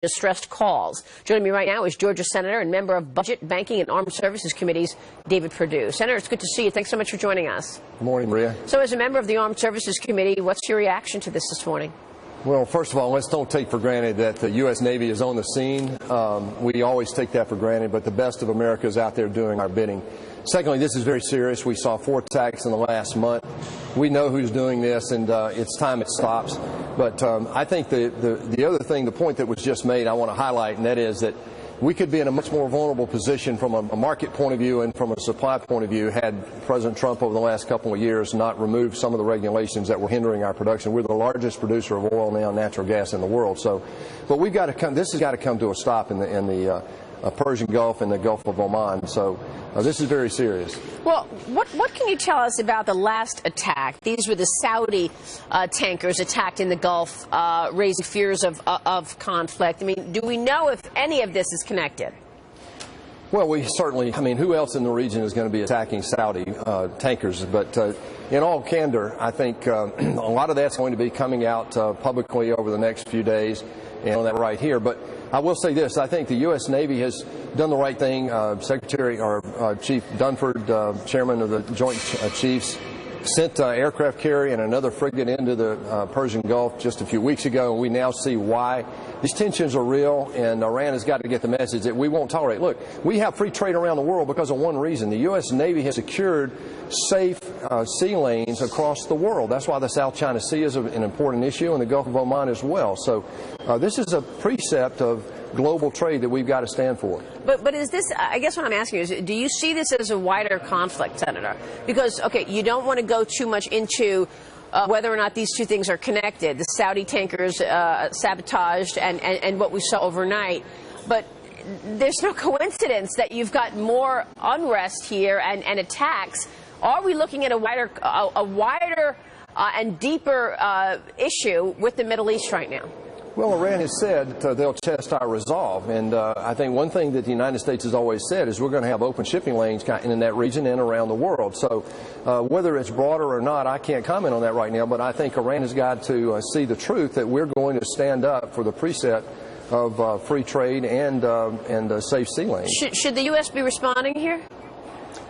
distressed calls. Joining me right now is Georgia Senator and member of Budget, Banking, and Armed Services Committees, David Perdue. Senator, it's good to see you. Thanks so much for joining us. Good morning, Maria. So as a member of the Armed Services Committee, what's your reaction to this morning? Well, first of all, let's don't take for granted that the U.S. Navy is on the scene. We always take that for granted, but the best of America is out there doing our bidding. Secondly, this is very serious. We saw 4 attacks in the last month. We know who's doing this, and it's time it stops. But I think the other thing, the point that was just made, I want to highlight, and that is that we could be in a much more vulnerable position from a market point of view and from a supply point of view had President Trump over the last couple of years not removed some of the regulations that were hindering our production. We're the largest producer of oil now, natural gas in the world. So, but we've got to come. This has got to come to a stop in the Persian Gulf and the Gulf of Oman. So this is very serious. Well, what can you tell us about the last attack? These were the Saudi tankers attacked in the Gulf, raising fears of conflict. I mean, do we know if any of this is connected? Well, we certainly, I mean, who else in the region is going to be attacking Saudi tankers? But in all candor, I think a lot of that's going to be coming out publicly over the next few days, and on that right here. But I will say this, I think the U.S. Navy has done the right thing. Chief Dunford, chairman of the Joint Chiefs, sent aircraft carrier and another frigate into the Persian Gulf just a few weeks ago, and we now see why. These tensions are real, and Iran has got to get the message that we won't tolerate. Look, we have free trade around the world because of one reason. The U.S. Navy has secured safe sea lanes across the world. That's why the South China Sea is an important issue, and the Gulf of Oman as well. So this is a precept of global trade that we've got to stand for. But is this, I guess what I'm asking is, do you see this as a wider conflict, Senator? Because, okay, you don't want to go too much into whether or not these two things are connected, the Saudi tankers sabotaged and what we saw overnight. But there's no coincidence that you've got more unrest here and attacks. Are we looking at a wider and deeper issue with the Middle East right now? Well, Iran has said they'll test our resolve, and I think one thing that the United States has always said is we're going to have open shipping lanes in that region and around the world. So whether it's broader or not, I can't comment on that right now, but I think Iran has got to see the truth that we're going to stand up for the precept of free trade and safe sea lanes. Should the U.S. be responding here?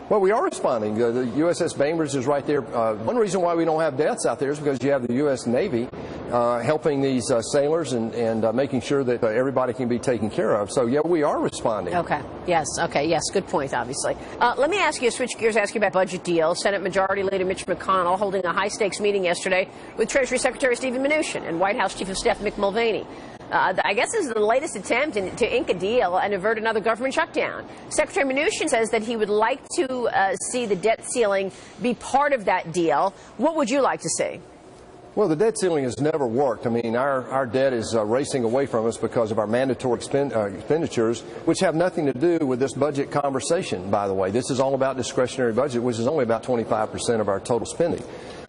Well, we are responding. The USS Bainbridge is right there. One reason why we don't have deaths out there is because you have the U.S. Navy helping these sailors and making sure that everybody can be taken care of. So, yeah, we are responding. Okay. Yes. Okay. Yes. Good point, obviously. Let me ask you, switch gears, ask you about budget deal. Senate Majority Leader Mitch McConnell holding a high-stakes meeting yesterday with Treasury Secretary Stephen Mnuchin and White House Chief of Staff Mick Mulvaney. I guess this is the latest attempt to ink a deal and avert another government shutdown. Secretary Mnuchin says that he would like to see the debt ceiling be part of that deal. What would you like to see? Well, the debt ceiling has never worked. I mean, our debt is racing away from us because of our mandatory expenditures, which have nothing to do with this budget conversation, by the way. This is all about discretionary budget, which is only about 25% of our total spending.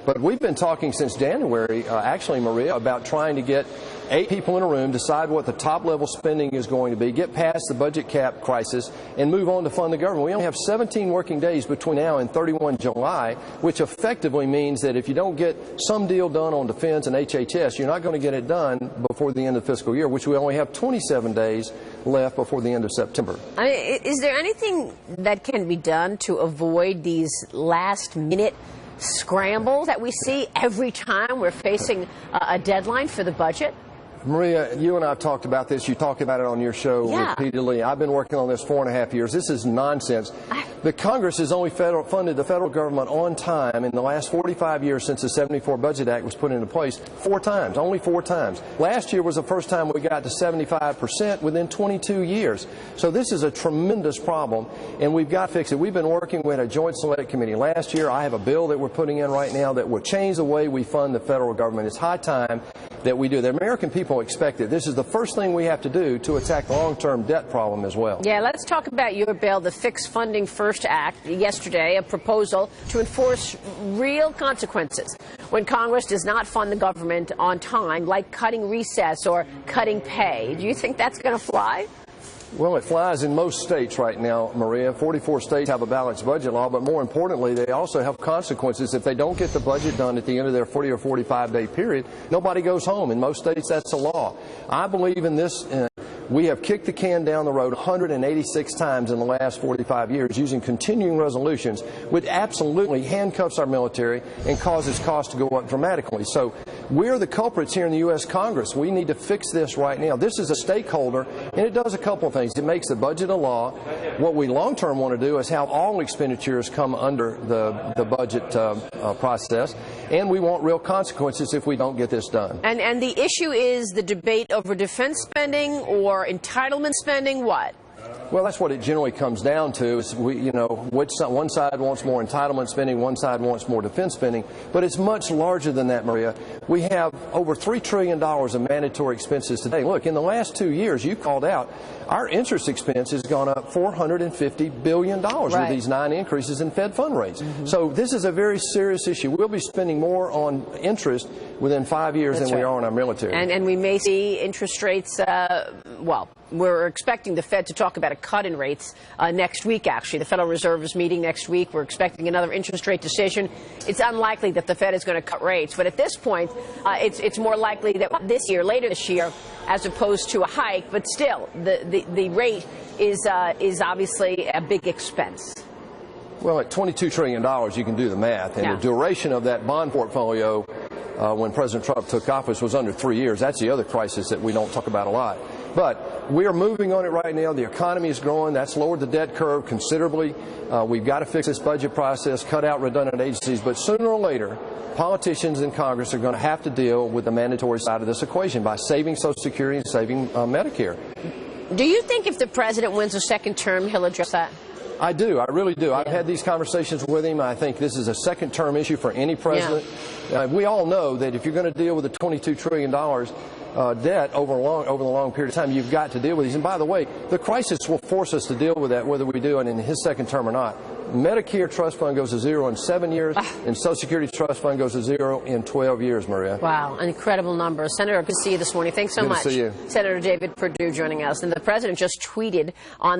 But we've been talking since January, actually, Maria, about trying to get 8 people in a room, decide what the top-level spending is going to be, get past the budget cap crisis, and move on to fund the government. We only have 17 working days between now and 31 July, which effectively means that if you don't get some deal done on defense and HHS, you're not going to get it done before the end of the fiscal year, which we only have 27 days left before the end of September. I mean, is there anything that can be done to avoid these last-minute scramble that we see every time we're facing a deadline for the budget? Maria, you and I have talked about this. You talk about it on your show repeatedly. I've been working on this 4.5 years. This is nonsense. The Congress has only funded the federal government on time in the last 45 years since the 74 Budget Act was put into place 4 times, only 4 times. Last year was the first time we got to 75% within 22 years. So this is a tremendous problem, and we've got to fix it. We've been working with a Joint Select Committee last year. I have a bill that we're putting in right now that will change the way we fund the federal government. It's high time that we do. The American people expect it. This is the first thing we have to do to attack the long-term debt problem as well. Yeah, let's talk about your bill, the Fix Funding First Act, yesterday, a proposal to enforce real consequences when Congress does not fund the government on time, like cutting recess or cutting pay. Do you think that's going to fly? Well, it flies in most states right now, Maria. 44 states have a balanced budget law, but more importantly, they also have consequences. If they don't get the budget done at the end of their 40 or 45-day period, nobody goes home. In most states, that's a law. I believe in this We have kicked the can down the road 186 times in the last 45 years using continuing resolutions, which absolutely handcuffs our military and causes costs to go up dramatically. So we're the culprits here in the U.S. Congress. We need to fix this right now. This is a stakeholder, and it does a couple of things. It makes the budget a law. What we long-term want to do is have all expenditures come under the budget process, and we want real consequences if we don't get this done. And the issue is the debate over defense spending or entitlement spending, what? Well, that's what it generally comes down to. Is one side wants more entitlement spending, one side wants more defense spending, but it's much larger than that, Maria. We have over $3 trillion of mandatory expenses today. Look, in the last 2 years, you called out, our interest expense has gone up $450 billion with these 9 increases in Fed fund rates. So this is a very serious issue. We'll be spending more on interest within 5 years than we are on our military. And we may see interest rates, well, we're expecting the Fed to talk about a cut in rates next week, actually. The Federal Reserve is meeting next week. We're expecting another interest rate decision. It's unlikely that the Fed is going to cut rates. But at this point, it's more likely that later this year, as opposed to a hike. But still, the rate is obviously a big expense. Well, at $22 trillion, you can do the math. And the duration of that bond portfolio when President Trump took office was under 3 years. That's the other crisis that we don't talk about a lot. But we are moving on it right now. The economy is growing. That's lowered the debt curve considerably. We've got to fix this budget process, cut out redundant agencies. But sooner or later, politicians in Congress are going to have to deal with the mandatory side of this equation by saving Social Security and saving Medicare. Do you think if the president wins a second term, he'll address that? I do. I really do. I've had these conversations with him. I think this is a second-term issue for any president. We all know that if you're going to deal with the $22 trillion debt over the long period of time, you've got to deal with these. And by the way, the crisis will force us to deal with that whether we do it in his second term or not. Medicare trust fund goes to zero in 7 years, and Social Security trust fund goes to zero in 12 years, Maria. Wow, an incredible number. Senator, good to see you this morning. Thanks so much. Good to see you. Senator David Perdue joining us. And the president just tweeted on